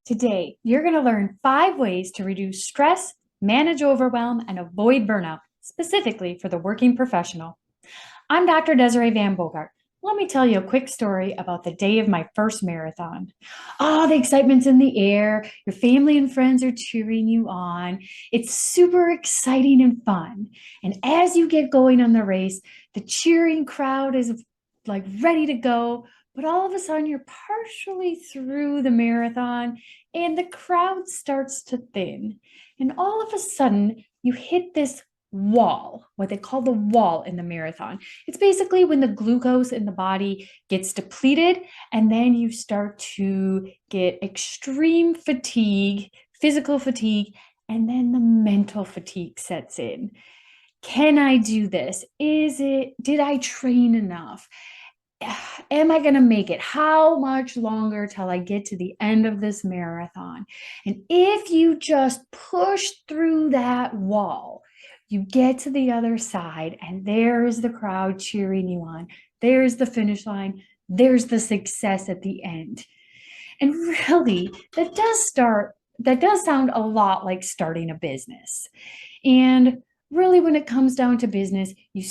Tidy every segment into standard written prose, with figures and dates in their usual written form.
Today, you're going to learn 5 ways to reduce stress, manage overwhelm, and avoid burnout, specifically for the working professional. I'm Dr. Desiree Van Bogart. Let me tell you a quick story about the day of my first marathon. Oh, the excitement's in the air. Your family and friends are cheering you on. It's super exciting and fun. And as you get going on the race, the cheering crowd is like ready to go. But all of a sudden, you're partially through the marathon and the crowd starts to thin. And all of a sudden, you hit this wall, what they call the wall in the marathon. It's basically when the glucose in the body gets depleted, and then you start to get extreme fatigue, physical fatigue, and then the mental fatigue sets in. Can I do this? Did I train enough? Am I going to make it? How much longer till I get to the end of this marathon? And if you just push through that wall, you get to the other side, and there is the crowd cheering you on. There's the finish line. There's the success at the end. And really, that does sound a lot like starting a business. And really, when it comes down to business, you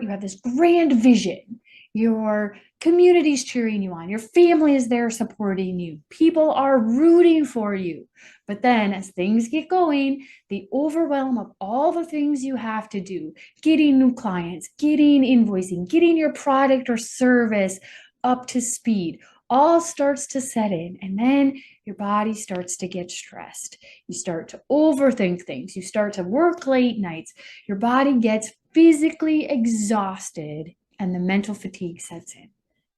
have this grand vision. Your community's cheering you on. Your family is there supporting you. People are rooting for you. But then as things get going, the overwhelm of all the things you have to do, getting new clients, getting invoicing, getting your product or service up to speed, all starts to set in. And then your body starts to get stressed. You start to overthink things. You start to work late nights. Your body gets physically exhausted and the mental fatigue sets in,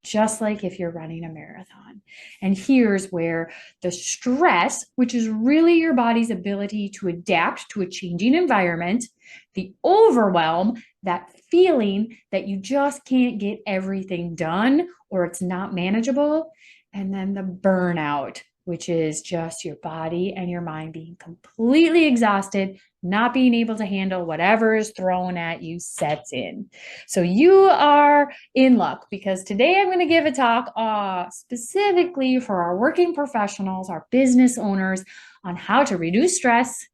just like if you're running a marathon. And here's where the stress, which is really your body's ability to adapt to a changing environment, the overwhelm, that feeling that you just can't get everything done or it's not manageable, and then the burnout, which is just your body and your mind being completely exhausted, not being able to handle whatever is thrown at you sets in. So you are in luck, because today I'm going to give a talk specifically for our working professionals, our business owners, on how to reduce stress,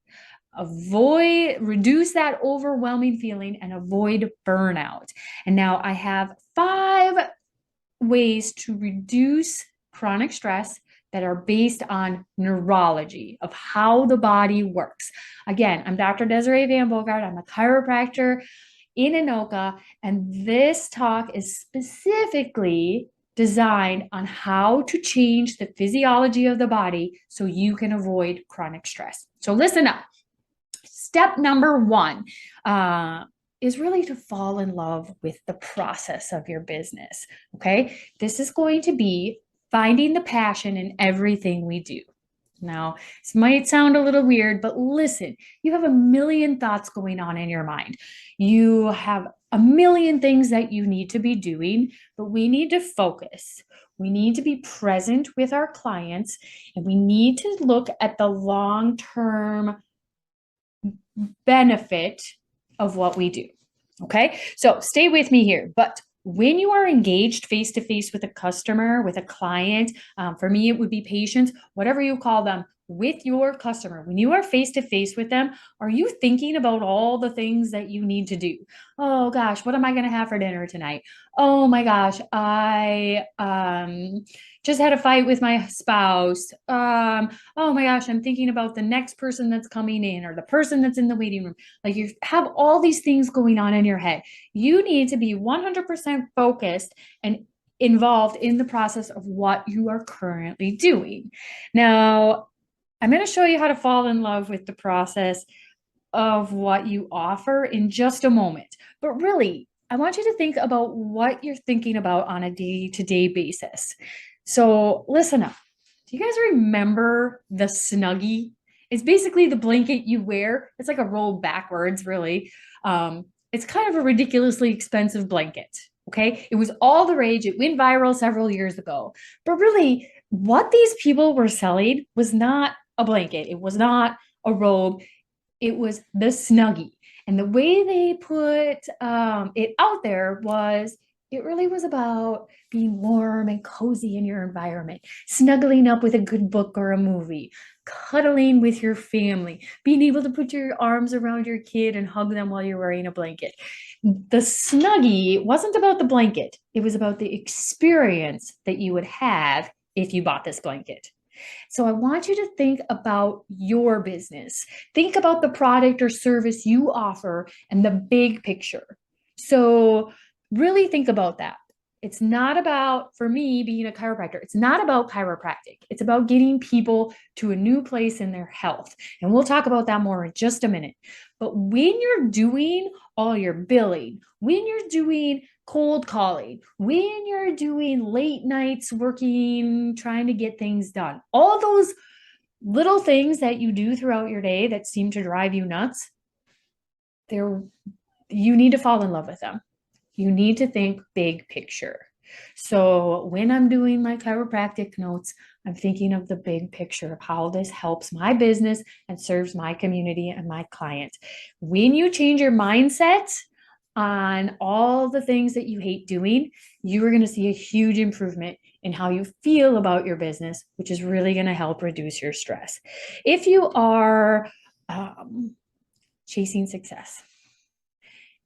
reduce that overwhelming feeling, and avoid burnout. And now I have 5 ways to reduce chronic stress that are based on neurology of how the body works. Again, I'm Dr. Desiree Van Bogart. I'm a chiropractor in Anoka, and this talk is specifically designed on how to change the physiology of the body so you can avoid chronic stress. So listen up. Step number 1 is really to fall in love with the process of your business. Okay, this is going to be finding the passion in everything we do. Now, this might sound a little weird, but listen, you have a million thoughts going on in your mind. You have a million things that you need to be doing, but we need to focus. We need to be present with our clients, and we need to look at the long-term benefit of what we do. Okay, so stay with me here. But when you are engaged face-to-face with a customer, with a client, for me, it would be patients, whatever you call them, with your customer, when you are face-to-face with them, are you thinking about all the things that you need to do? Oh gosh, what am I going to have for dinner tonight? Oh my gosh, I just had a fight with my spouse. Oh my gosh, I'm thinking about the next person that's coming in, or the person that's in the waiting room. Like, you have all these things going on in your head. You need to be 100% focused and involved in the process of what you are currently doing. Now, I'm going to show you how to fall in love with the process of what you offer in just a moment. But really, I want you to think about what you're thinking about on a day-to-day basis. So listen up. Do you guys remember the Snuggie? It's basically the blanket you wear. It's like a roll backwards, really. It's kind of a ridiculously expensive blanket. Okay, it was all the rage. It went viral several years ago. But really, what these people were selling was not a blanket. It was not a robe. It was the Snuggie. And the way they put it out there was It really was about being warm and cozy in your environment, snuggling up with a good book or a movie, cuddling with your family, being able to put your arms around your kid and hug them while you're wearing a blanket. The Snuggie wasn't about the blanket, it was about the experience that you would have if you bought this blanket. So I want you to think about your business. Think about the product or service you offer and the big picture. So really think about that. It's not about, for me, being a chiropractor, it's not about chiropractic. It's about getting people to a new place in their health. And we'll talk about that more in just a minute. But when you're doing all your billing, when you're doing cold calling, when you're doing late nights working, trying to get things done, all those little things that you do throughout your day that seem to drive you nuts, you need to fall in love with them. You need to think big picture. So when I'm doing my chiropractic notes, I'm thinking of the big picture of how this helps my business and serves my community and my clients. When you change your mindset on all the things that you hate doing, you are going to see a huge improvement in how you feel about your business, which is really going to help reduce your stress. If you are chasing success,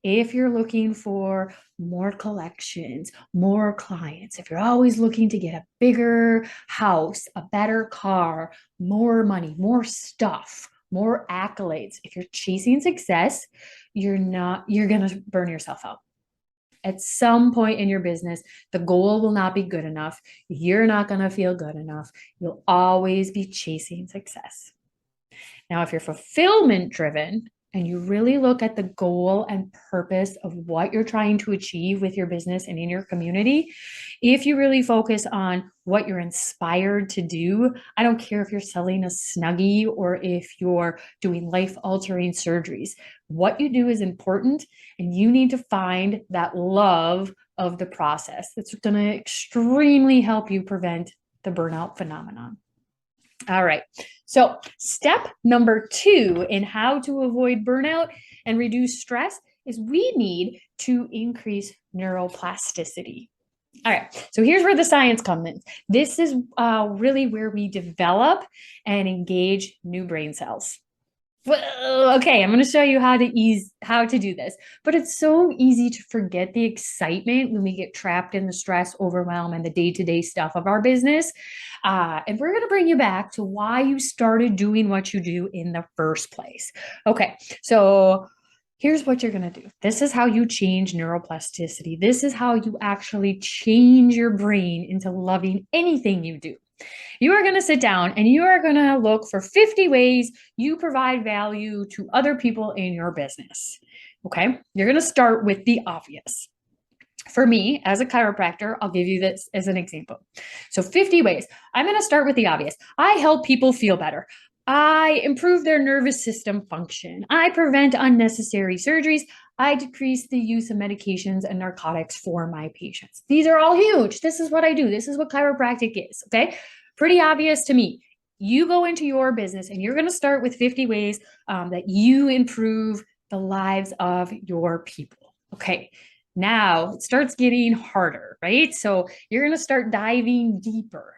if you're looking for more collections, more clients, if you're always looking to get a bigger house, a better car, more money, more stuff, more accolades, if you're chasing success, you're going to burn yourself out. At some point in your business, the goal will not be good enough. You're not going to feel good enough. You'll always be chasing success. Now, if you're fulfillment driven, and you really look at the goal and purpose of what you're trying to achieve with your business and in your community, if you really focus on what you're inspired to do, I don't care if you're selling a Snuggie or if you're doing life-altering surgeries, what you do is important, and you need to find that love of the process. That's going to extremely help you prevent the burnout phenomenon. All right. So step number 2 in how to avoid burnout and reduce stress is we need to increase neuroplasticity. All right. So here's where the science comes in. This is really where we develop and engage new brain cells. Well, okay, I'm going to show you how to do this. But it's so easy to forget the excitement when we get trapped in the stress, overwhelm, and the day-to-day stuff of our business. And we're going to bring you back to why you started doing what you do in the first place. Okay, so here's what you're going to do. This is how you change neuroplasticity. This is how you actually change your brain into loving anything you do. You are going to sit down and you are going to look for 50 ways you provide value to other people in your business. Okay, you're going to start with the obvious. For me, as a chiropractor, I'll give you this as an example. So 50 ways. I'm going to start with the obvious. I help people feel better. I improve their nervous system function. I prevent unnecessary surgeries. I decrease the use of medications and narcotics for my patients. These are all huge. This is what I do. This is what chiropractic is. Okay. Pretty obvious to me. You go into your business and you're going to start with 50 ways that you improve the lives of your people. Okay. Now it starts getting harder, right? So you're going to start diving deeper.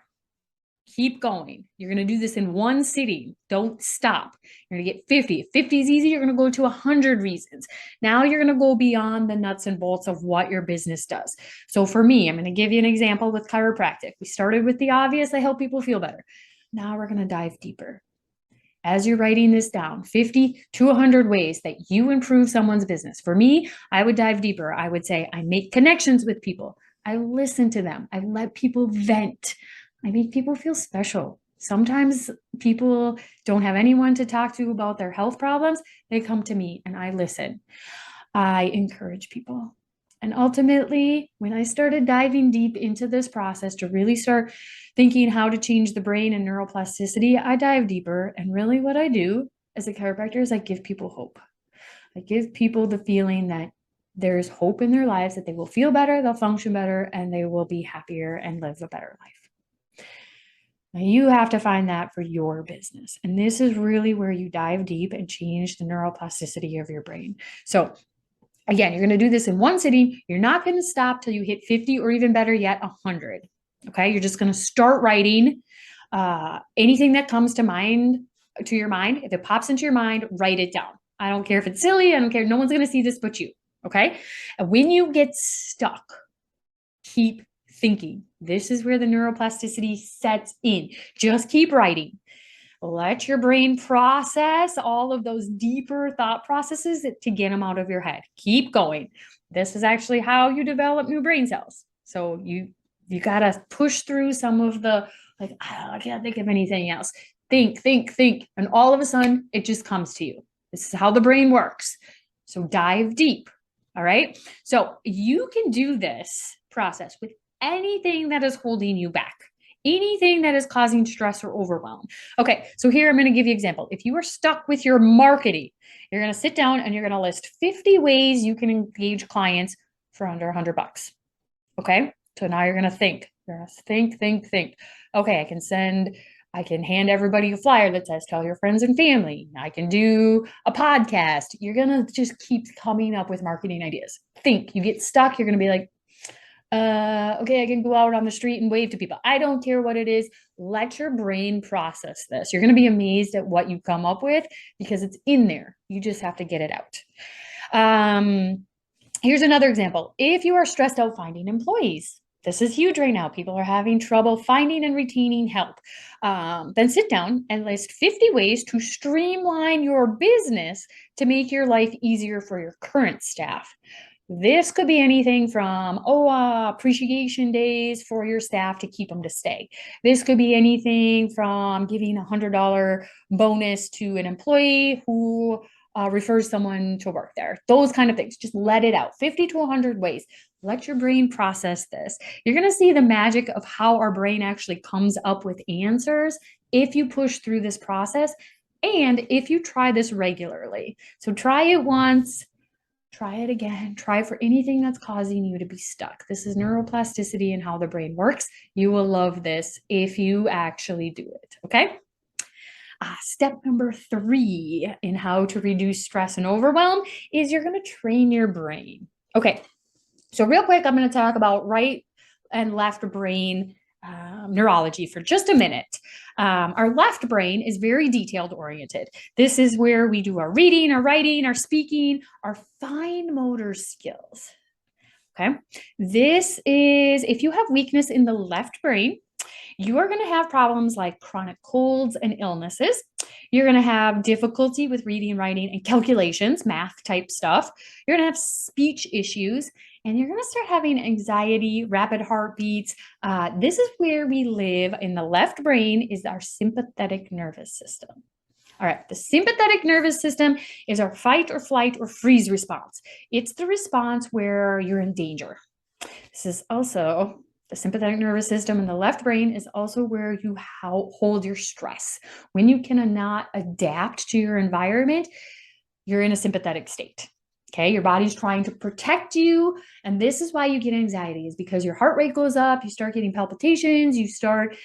Keep going. You're going to do this in one sitting. Don't stop. You're going to get 50. If 50 is easy, you're going to go to 100 reasons. Now you're going to go beyond the nuts and bolts of what your business does. So for me, I'm going to give you an example with chiropractic. We started with the obvious. I help people feel better. Now we're going to dive deeper. As you're writing this down, 50 to 100 ways that you improve someone's business. For me, I would dive deeper. I would say I make connections with people. I listen to them. I let people vent. I make people feel special. Sometimes people don't have anyone to talk to about their health problems. They come to me and I listen. I encourage people. And ultimately, when I started diving deep into this process to really start thinking how to change the brain and neuroplasticity, I dive deeper. And really what I do as a chiropractor is I give people hope. I give people the feeling that there's hope in their lives, that they will feel better, they'll function better, and they will be happier and live a better life. Now you have to find that for your business. And this is really where you dive deep and change the neuroplasticity of your brain. So Again, you're going to do this in one sitting. You're not going to stop till you hit 50 or even better yet, 100. Okay. You're just going to start writing anything that comes to your mind. If it pops into your mind, write it down. I don't care if it's silly. I don't care. No one's going to see this but you. Okay. And when you get stuck, keep thinking. This is where the neuroplasticity sets in. Just keep writing. Let your brain process all of those deeper thought processes to get them out of your head. Keep going. This is actually how you develop new brain cells. So you got to push through some of the, like, I can't think of anything else. Think. And all of a sudden, it just comes to you. This is how the brain works. So dive deep. All right. So you can do this process with anything that is holding you back, anything that is causing stress or overwhelm. Okay. So here I'm going to give you an example. If you are stuck with your marketing, you're going to sit down and you're going to list 50 ways you can engage clients for under $100. Okay. So now you're going to think. You're going to think. Okay. I can hand everybody a flyer that says, tell your friends and family. I can do a podcast. You're going to just keep coming up with marketing ideas. Think. You get stuck. You're going to be like, okay, I can go out on the street and wave to people. I don't care what it is. Let your brain process this. You're going to be amazed at what you come up with because it's in there. You just have to get it out. Here's another example. If you are stressed out finding employees, this is huge right now. People are having trouble finding and retaining help. Then sit down and list 50 ways to streamline your business to make your life easier for your current staff. This could be anything from, appreciation days for your staff to keep them to stay. This could be anything from giving a $100 bonus to an employee who refers someone to work there. Those kind of things. Just let it out. 50 to 100 ways. Let your brain process this. You're going to see the magic of how our brain actually comes up with answers if you push through this process and if you try this regularly. So try it once. Try it again. Try for anything that's causing you to be stuck. This is neuroplasticity and how the brain works. You will love this if you actually do it. Okay. Step number 3 in how to reduce stress and overwhelm is you're going to train your brain. Okay. So real quick, I'm going to talk about right and left brain neurology for just a minute. Our left brain is very detailed oriented. This is where we do our reading, our writing, our speaking, our fine motor skills. Okay. This is, if you have weakness in the left brain, you are going to have problems like chronic colds and illnesses. You're going to have difficulty with reading, writing, and calculations, math type stuff. You're going to have speech issues, and you're going to start having anxiety, rapid heartbeats. This is where we live in the left brain is our sympathetic nervous system. All right, the sympathetic nervous system is our fight or flight or freeze response. It's the response where you're in danger. This is also the sympathetic nervous system in the left brain is also where you hold your stress. When you cannot adapt to your environment, you're in a sympathetic state. Okay, your body's trying to protect you. And this is why you get anxiety, is because your heart rate goes up, you start getting palpitations, you start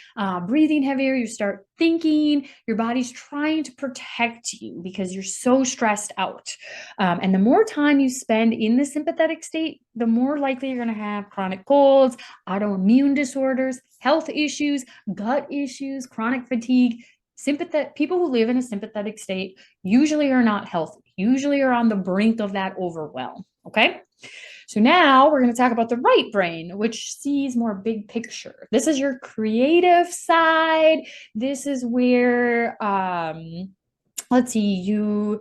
breathing heavier, you start thinking. Your body's trying to protect you because you're so stressed out. And the more time you spend in the sympathetic state, the more likely you're going to have chronic colds, autoimmune disorders, health issues, gut issues, chronic fatigue. People who live in a sympathetic state usually are not healthy, usually are on the brink of that overwhelm. Okay. So now we're going to talk about the right brain, which sees more big picture. This is your creative side. This is where, let's see, you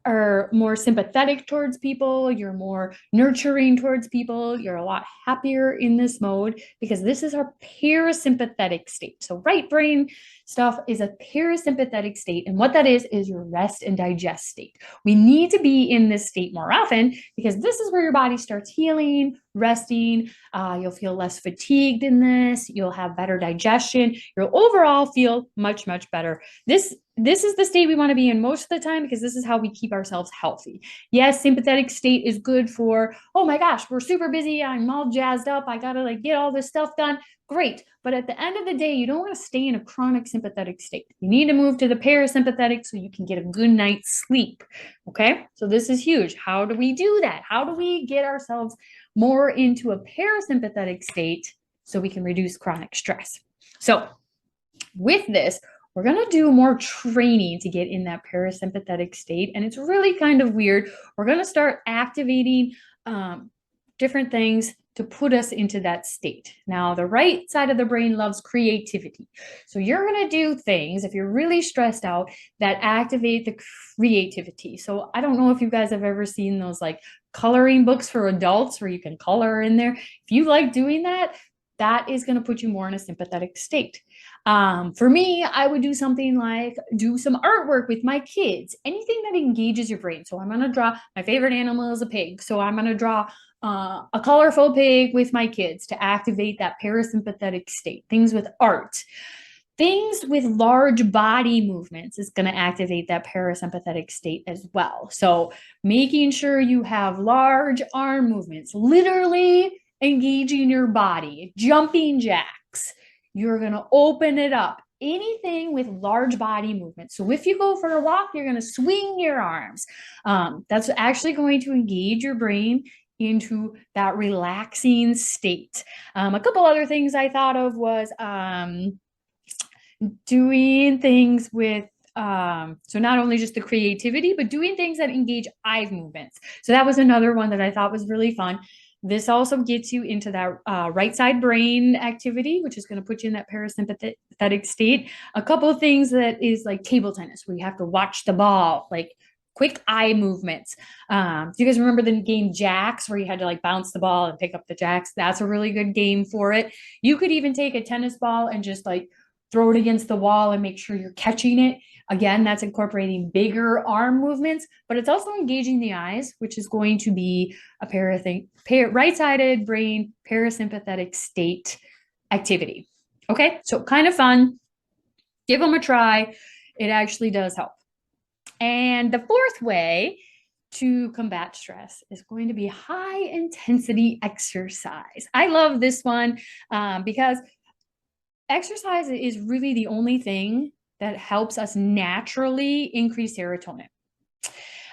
are more sympathetic towards people. You're more nurturing towards people. You're a lot happier in this mode because this is our parasympathetic state. So right brain stuff is a parasympathetic state. And what that is your rest and digest state. We need to be in this state more often because this is where your body starts healing, resting. You'll feel less fatigued in this. You'll have better digestion. You'll overall feel much, much better. This this is the state we want to be in most of the time because this is how we keep ourselves healthy. Yes, sympathetic state is good for, oh my gosh, we're super busy. I'm all jazzed up. I got to like get all this stuff done. Great. But at the end of the day, you don't want to stay in a chronic sympathetic state. You need to move to the parasympathetic so you can get a good night's sleep. Okay. So this is huge. How do we do that? How do we get ourselves more into a parasympathetic state so we can reduce chronic stress? So with this, we're going to do more training to get in that parasympathetic state. And it's really kind of weird. We're going to start activating different things to put us into that state. Now, the right side of the brain loves creativity. So you're going to do things, if you're really stressed out, that activate the creativity. So I don't know if you guys have ever seen those like coloring books for adults where you can color in there. If you like doing that, that is going to put you more in a sympathetic state. For me, I would do something like do some artwork with my kids, anything that engages your brain. So I'm going to draw, my favorite animal is a pig. So I'm going to draw a colorful pig with my kids to activate that parasympathetic state. Things with art. Things with large body movements is going to activate that parasympathetic state as well. So making sure you have large arm movements, literally engaging your body, jumping jacks. You're going to open it up. Anything with large body movement. So if you go for a walk, you're going to swing your arms. That's actually going to engage your brain into that relaxing state. A couple other things I thought of was doing things with so not only just the creativity, but doing things that engage eye movements. So that was another one that I thought was really fun. This also gets you into that right side brain activity, which is going to put you in that parasympathetic state. A couple of things that is like table tennis, where you have to watch the ball, like quick eye movements. Do you guys remember the game Jacks, where you had to like bounce the ball and pick up the jacks? That's a really good game for it. You could even take a tennis ball and just like throw it against the wall and make sure you're catching it. Again, that's incorporating bigger arm movements, but it's also engaging the eyes, which is going to be a right-sided brain parasympathetic state activity. Okay, so kind of fun. Give them a try. It actually does help. And the fourth way to combat stress is going to be high intensity exercise. I love this one because exercise is really the only thing that helps us naturally increase serotonin.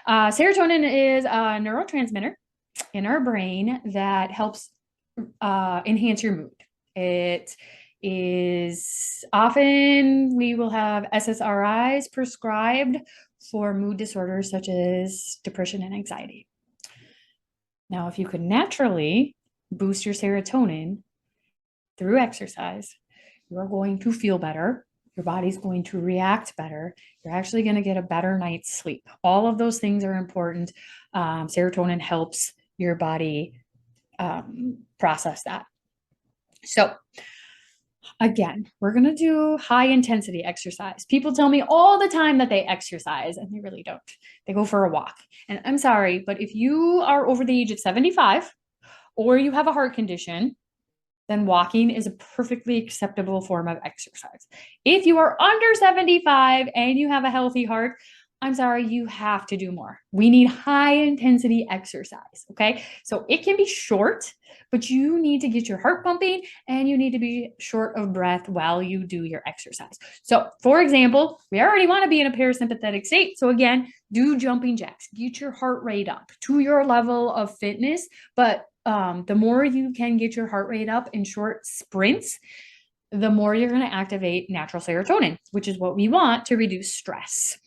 Serotonin is a neurotransmitter in our brain that helps enhance your mood. It is often, we will have SSRIs prescribed for mood disorders such as depression and anxiety. Now, if you could naturally boost your serotonin through exercise, you're going to feel better. Your body's going to react better. You're actually going to get a better night's sleep. All of those things are important. Serotonin helps your body process that. So again, we're going to do high intensity exercise. People tell me all the time that they exercise, and they really don't. They go for a walk. And I'm sorry, but if you are over the age of 75 or you have a heart condition, then walking is a perfectly acceptable form of exercise. If you are under 75 and you have a healthy heart, I'm sorry, you have to do more. We need high intensity exercise, okay? So it can be short, but you need to get your heart pumping and you need to be short of breath while you do your exercise. So for example, we already want to be in a parasympathetic state. So again, do jumping jacks, get your heart rate up to your level of fitness, but the more you can get your heart rate up in short sprints, the more you're going to activate natural serotonin, which is what we want to reduce stress.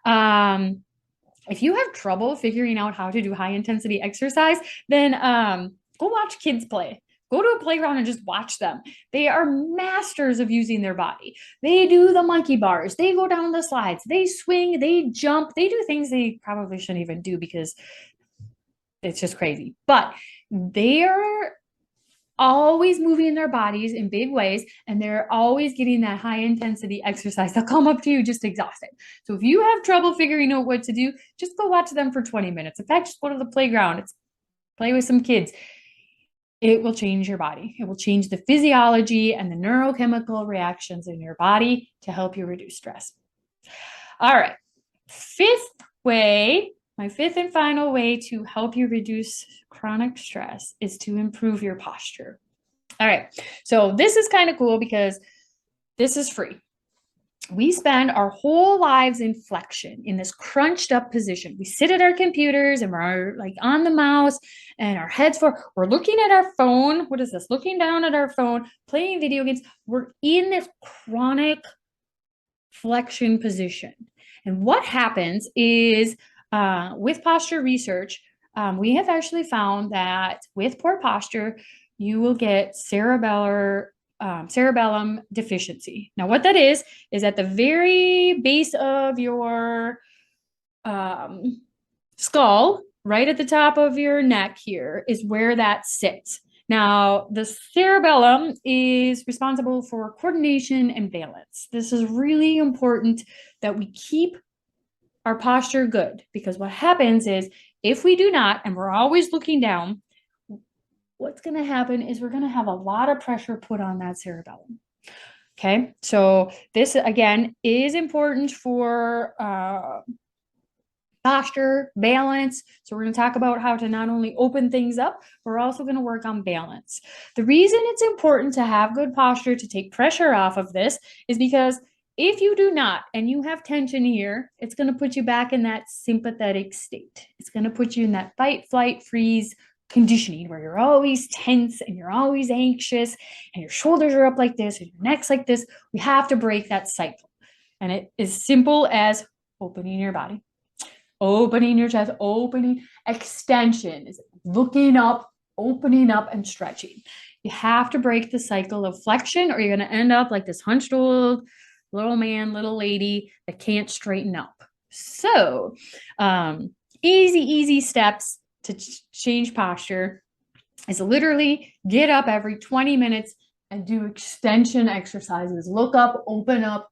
If you have trouble figuring out how to do high intensity exercise, then go watch kids play. Go to a playground and just watch them. They are masters of using their body. They do the monkey bars. They go down the slides. They swing. They jump. They do things they probably shouldn't even do because it's just crazy. But they're always moving their bodies in big ways, and they're always getting that high intensity exercise. They'll come up to you just exhausted. So if you have trouble figuring out what to do, just go watch them for 20 minutes. In fact, just go to the playground, play with some kids. It will change your body. It will change the physiology and the neurochemical reactions in your body to help you reduce stress. All right. Fifth way, my fifth and final way to help you reduce chronic stress is to improve your posture. All right. So this is kind of cool because this is free. We spend our whole lives in flexion, in this crunched up position. We sit at our computers and we're like on the mouse and our heads we're looking at our phone. What is this? Looking down at our phone, playing video games. We're in this chronic flexion position. And what happens is with posture research, we have actually found that with poor posture, you will get cerebellum deficiency. Now, what that is at the very base of your skull, right at the top of your neck here, is where that sits. Now, the cerebellum is responsible for coordination and balance. This is really important that we keep our posture good, because what happens is if we do not, and we're always looking down, what's going to happen is we're going to have a lot of pressure put on that cerebellum. Okay, so this again is important for posture, balance. So we're going to talk about how to not only open things up, we're also going to work on balance. The reason it's important to have good posture to take pressure off of this is because if you do not, and you have tension here, it's going to put you back in that sympathetic state. It's going to put you in that fight, flight, freeze conditioning where you're always tense and you're always anxious and your shoulders are up like this and your neck's like this. We have to break that cycle. And it is simple as opening your body. Opening your chest, opening, extension is looking up, opening up, and stretching. You have to break the cycle of flexion or you're going to end up like this hunched old little man, little lady that can't straighten up. So easy steps to change posture is literally get up every 20 minutes and do extension exercises. Look up, open up,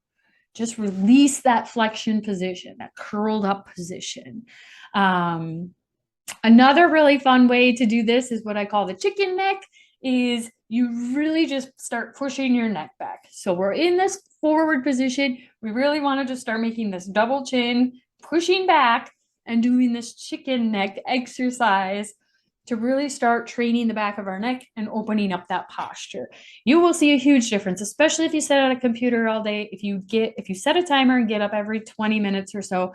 just release that flexion position, that curled up position. Another really fun way to do this is what I call the chicken neck, is you really just start pushing your neck back. So we're in this forward position. We really want to just start making this double chin, pushing back and doing this chicken neck exercise to really start training the back of our neck and opening up that posture. You will see a huge difference, especially if you sit at a computer all day. If you set a timer and get up every 20 minutes or so,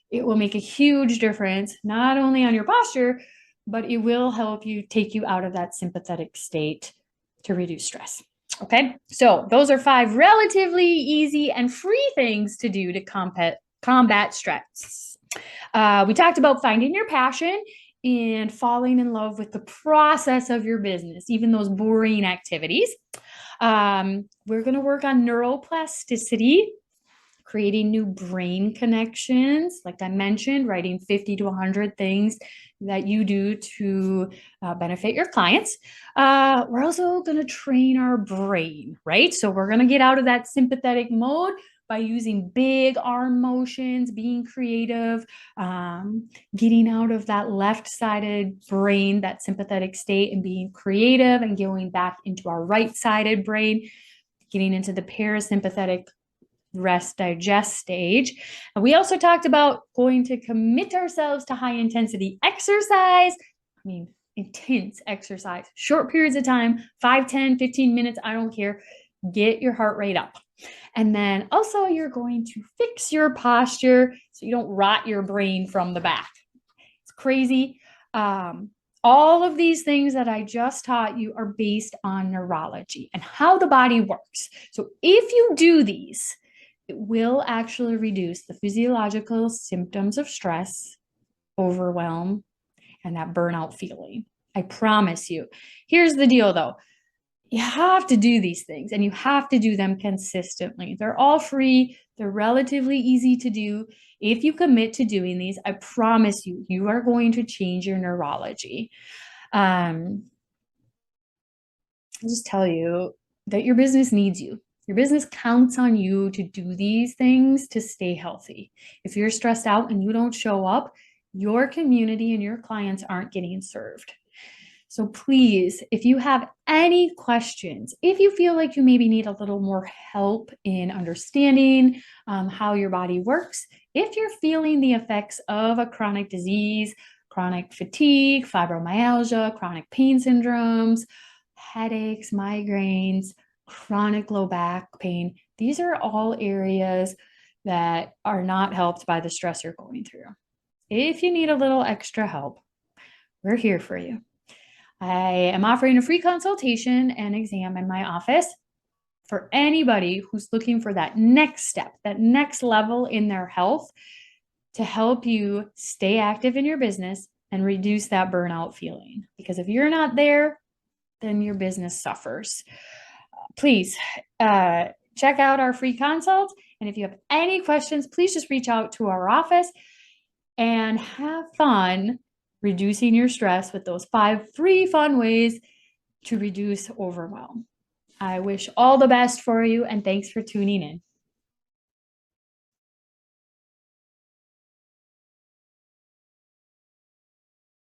it will make a huge difference, not only on your posture, but it will help you take you out of that sympathetic state to reduce stress. Okay, so those are 5 relatively easy and free things to do to combat stress. We talked about finding your passion and falling in love with the process of your business, even those boring activities. We're going to work on neuroplasticity, creating new brain connections. Like I mentioned, writing 50 to 100 things that you do to benefit your clients. We're also going to train our brain, right? So we're going to get out of that sympathetic mode by using big arm motions, being creative, getting out of that left-sided brain, that sympathetic state, and being creative and going back into our right-sided brain, getting into the parasympathetic rest digest stage. And we also talked about going to commit ourselves to high intensity exercise. Intense exercise, short periods of time, 5, 10, 15 minutes, I don't care. Get your heart rate up. And then also you're going to fix your posture so you don't rot your brain from the back. It's crazy. All of these things that I just taught you are based on neurology and how the body works. So if you do these, it will actually reduce the physiological symptoms of stress, overwhelm, and that burnout feeling. I promise you. Here's the deal though. You have to do these things and you have to do them consistently. They're all free. They're relatively easy to do. If you commit to doing these, I promise you, you are going to change your neurology. I'll just tell you that your business needs you. Your business counts on you to do these things to stay healthy. If you're stressed out and you don't show up, your community and your clients aren't getting served. So please, if you have any questions, if you feel like you maybe need a little more help in understanding how your body works, if you're feeling the effects of a chronic disease, chronic fatigue, fibromyalgia, chronic pain syndromes, headaches, migraines, chronic low back pain, these are all areas that are not helped by the stress you're going through. If you need a little extra help, we're here for you. I am offering a free consultation and exam in my office for anybody who's looking for that next step, that next level in their health to help you stay active in your business and reduce that burnout feeling. Because if you're not there, then your business suffers. Please check out our free consult. And if you have any questions, please just reach out to our office and have fun reducing your stress with those 5 free fun ways to reduce overwhelm. I wish all the best for you, and thanks for tuning in.